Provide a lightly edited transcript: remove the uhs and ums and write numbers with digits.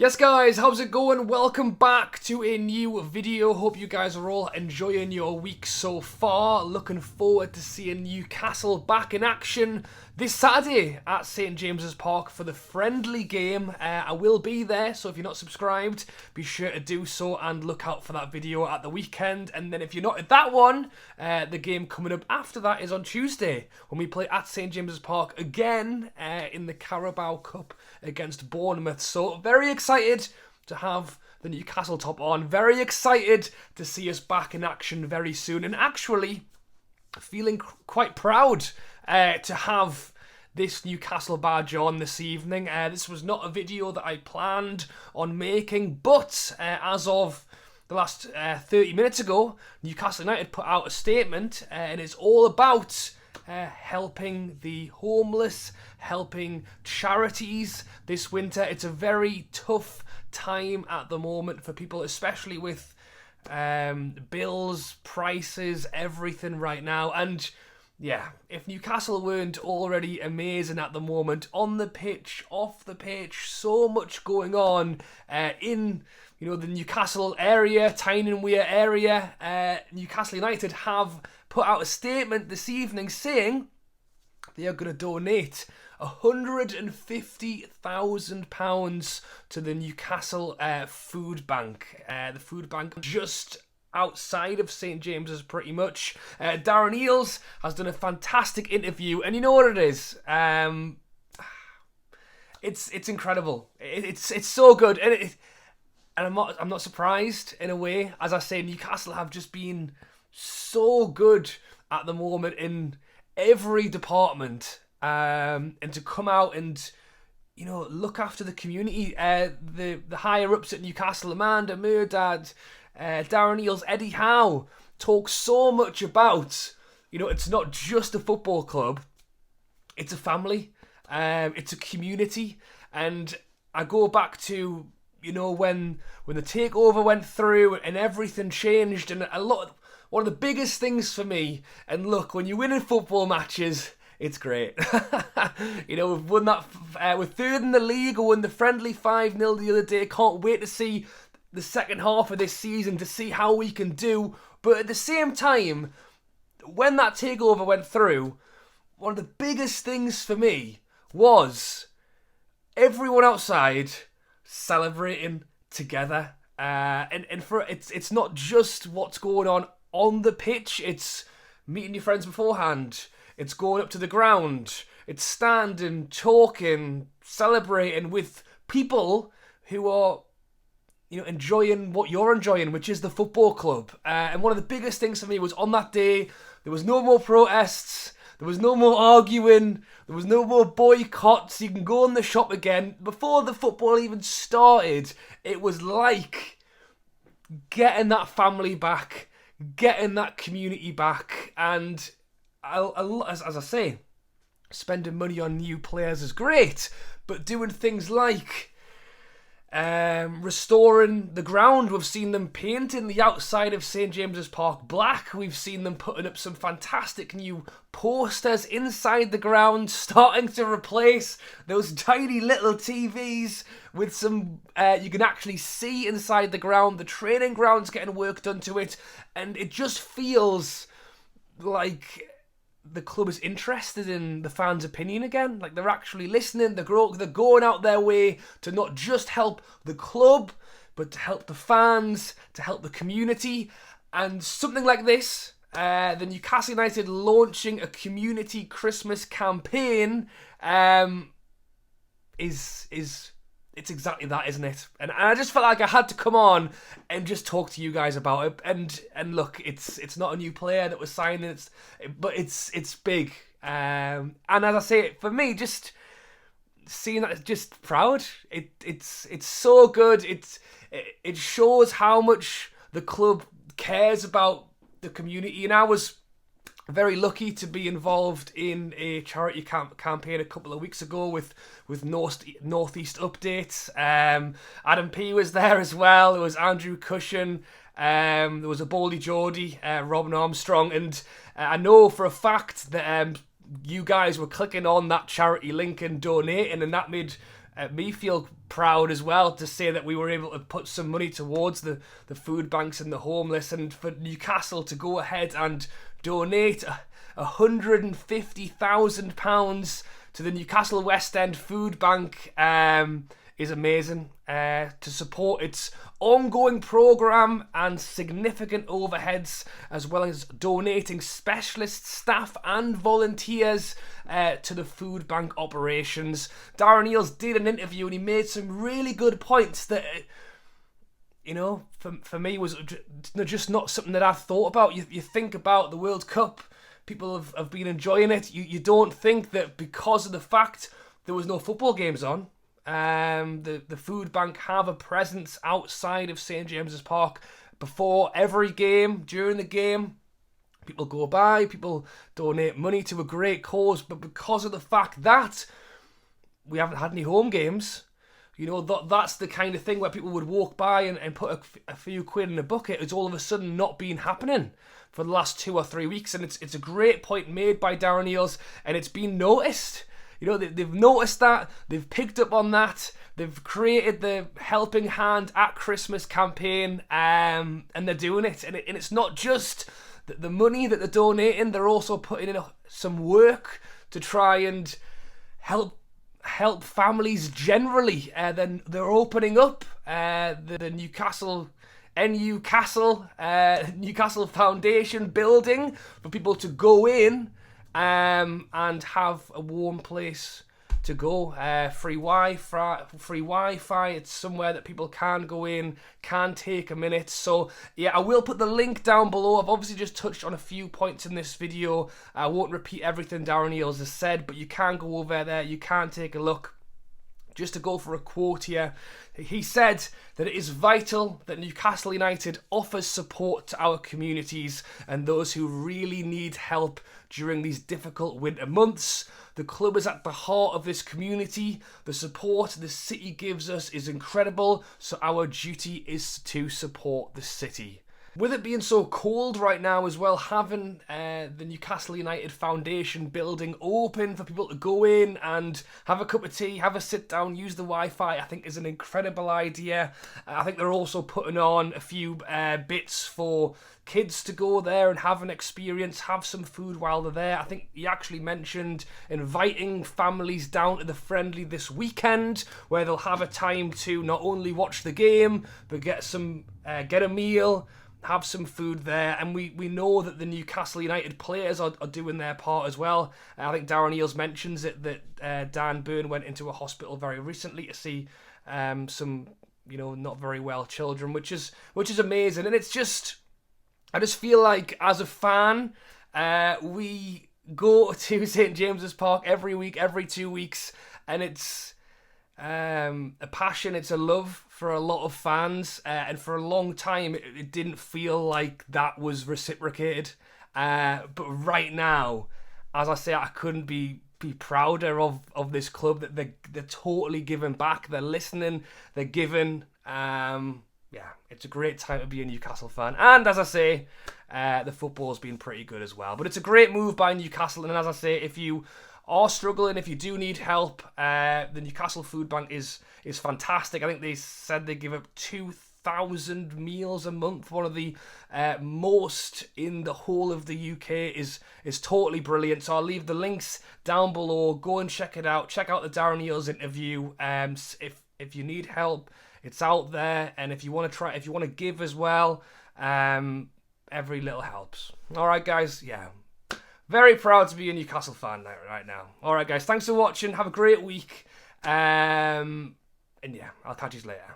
Yes guys, how's it going? Welcome back to a new video. Hope you guys are all enjoying your week so far. Looking forward to seeing Newcastle back in action this Saturday at St James's Park for the friendly game. I will be there, so if you're not subscribed, be sure to do so and look out for that video at the weekend. And then if you're not at that one, the game coming up after that is on Tuesday when we play at St James's Park again in the Carabao Cup against Bournemouth. So very excited to have the Newcastle top on. Very excited to see us back in action very soon. And actually feeling quite proud to have this Newcastle badge on this evening. This was not a video that I planned on making, but as of the last 30 minutes ago, Newcastle United put out a statement and it's all about helping the homeless, helping charities this winter. It's a very tough time at the moment for people, especially with bills, prices, everything right now. And yeah, if Newcastle weren't already amazing at the moment, on the pitch, off the pitch, so much going on in the Newcastle area, Tyne-and-Wear area. Newcastle United have put out a statement this evening saying they are going to donate £150,000 to the Newcastle Foodbank. The Foodbank just outside of St James's pretty much. Darren Eales has done a fantastic interview, and you know what it is? It's incredible. It's so good, and I'm not surprised in a way. As I say, Newcastle have just been so good at the moment in every department, and to come out and look after the community. The higher ups at Newcastle, Amanda Murdad, Darren Eales, Eddie Howe, talk so much about it's not just a football club, it's a family, it's a community. And I go back to when the takeover went through and everything changed, and one of the biggest things for me, and look, when you win in football matches, it's great. We've won that, we're third in the league, we won the friendly 5-0 the other day. Can't wait to see the second half of this season to see how we can do. But at the same time, when that takeover went through, one of the biggest things for me was everyone outside celebrating together. And for it's not just what's going on the pitch, it's meeting your friends beforehand, it's going up to the ground, it's standing, talking, celebrating with people who are enjoying what you're enjoying, which is the football club. And one of the biggest things for me was on that day, there was no more protests, there was no more arguing, there was no more boycotts. You can go in the shop again. Before the football even started, it was like getting that family back, getting that community back. And as I say, spending money on new players is great, but doing things like restoring the ground. We've seen them painting the outside of St James's Park black. We've seen them putting up some fantastic new posters inside the ground, starting to replace those tiny little TVs with some you can actually see inside the ground. The training ground's getting work done to it, and it just feels like the club is interested in the fans' opinion again. Like they're actually listening. They're going out their way to not just help the club, but to help the fans, to help the community. And something like this, the Newcastle United launching a community Christmas campaign, it's exactly that, isn't it? And I just felt like I had to come on and just talk to you guys about it. And look, it's not a new player that was signing, but it's big. And as I say, for me, just seeing that, just proud. It's so good. It shows how much the club cares about the community. And I was very lucky to be involved in a charity campaign a couple of weeks ago with Northeast Updates. Adam P was there as well. There was Andrew Cushion. There was a Baldy Geordie, Robin Armstrong, and I know for a fact that you guys were clicking on that charity link and donating, and that made me feel proud as well to say that we were able to put some money towards the food banks and the homeless, and for Newcastle to go ahead and donate £150,000 to the Newcastle West End Food Bank is amazing, to support its ongoing programme and significant overheads, as well as donating specialist staff and volunteers to the food bank operations. Darren Eales did an interview and he made some really good points that, you know, for me was just not something that I've thought about. You think about the World Cup, people have been enjoying it. You don't think that because of the fact there was no football games on, the food bank have a presence outside of St James's Park before every game, during the game. People go by, people donate money to a great cause, but because of the fact that we haven't had any home games, you know, that's the kind of thing where people would walk by and put a few quid in a bucket. It's all of a sudden not been happening for the last 2 or 3 weeks, and it's a great point made by Darren Eales, and it's been noticed. You know, they've noticed that, they've picked up on that, they've created the Helping Hand at Christmas campaign, and they're doing it. And it's not just the money that they're donating, they're also putting in some work to try and help families generally. Then they're opening up the Newcastle Foundation building for people to go in and have a warm place to go. Free Wi-Fi. It's somewhere that people can go in, can take a minute. So yeah, I will put the link down below. I've obviously just touched on a few points in this video. I won't repeat everything Darren Eales has said, but you can go over there, you can take a look. Just to go for a quote here, he said that it is vital that Newcastle United offers support to our communities and those who really need help during these difficult winter months. The club is at the heart of this community. The support the city gives us is incredible, so our duty is to support the city. With it being so cold right now as well, having the Newcastle United Foundation building open for people to go in and have a cup of tea, have a sit down, use the Wi-Fi, I think is an incredible idea. I think they're also putting on a few bits for kids to go there and have an experience, have some food while they're there. I think he actually mentioned inviting families down to the friendly this weekend, where they'll have a time to not only watch the game, but get a meal, have some food there. And we know that the Newcastle United players are doing their part as well. I think Darren Eales mentions it that Dan Burn went into a hospital very recently to see some, you know, not very well children, which is amazing. And it's just, I just feel like as a fan, we go to St James's Park every week, every 2 weeks, and it's a passion, it's a love for a lot of fans, and for a long time it didn't feel like that was reciprocated, but right now, as I say, I couldn't be prouder of this club, that they're totally giving back, they're listening, they're giving. Yeah, it's a great time to be a Newcastle fan, and as I say, the football's been pretty good as well. But it's a great move by Newcastle, and as I say, if you are struggling, if you do need help, the Newcastle Food Bank is fantastic. I think they said they give up 2,000 meals a month, one of the most in the whole of the UK. is totally brilliant. So I'll leave the links down below. Go and check it out. Check out the Darren Eales interview. If you need help, it's out there, and if you want to give as well, every little helps. All right, guys. Yeah. Very proud to be a Newcastle fan right now. All right, guys. Thanks for watching. Have a great week. And yeah, I'll catch you later.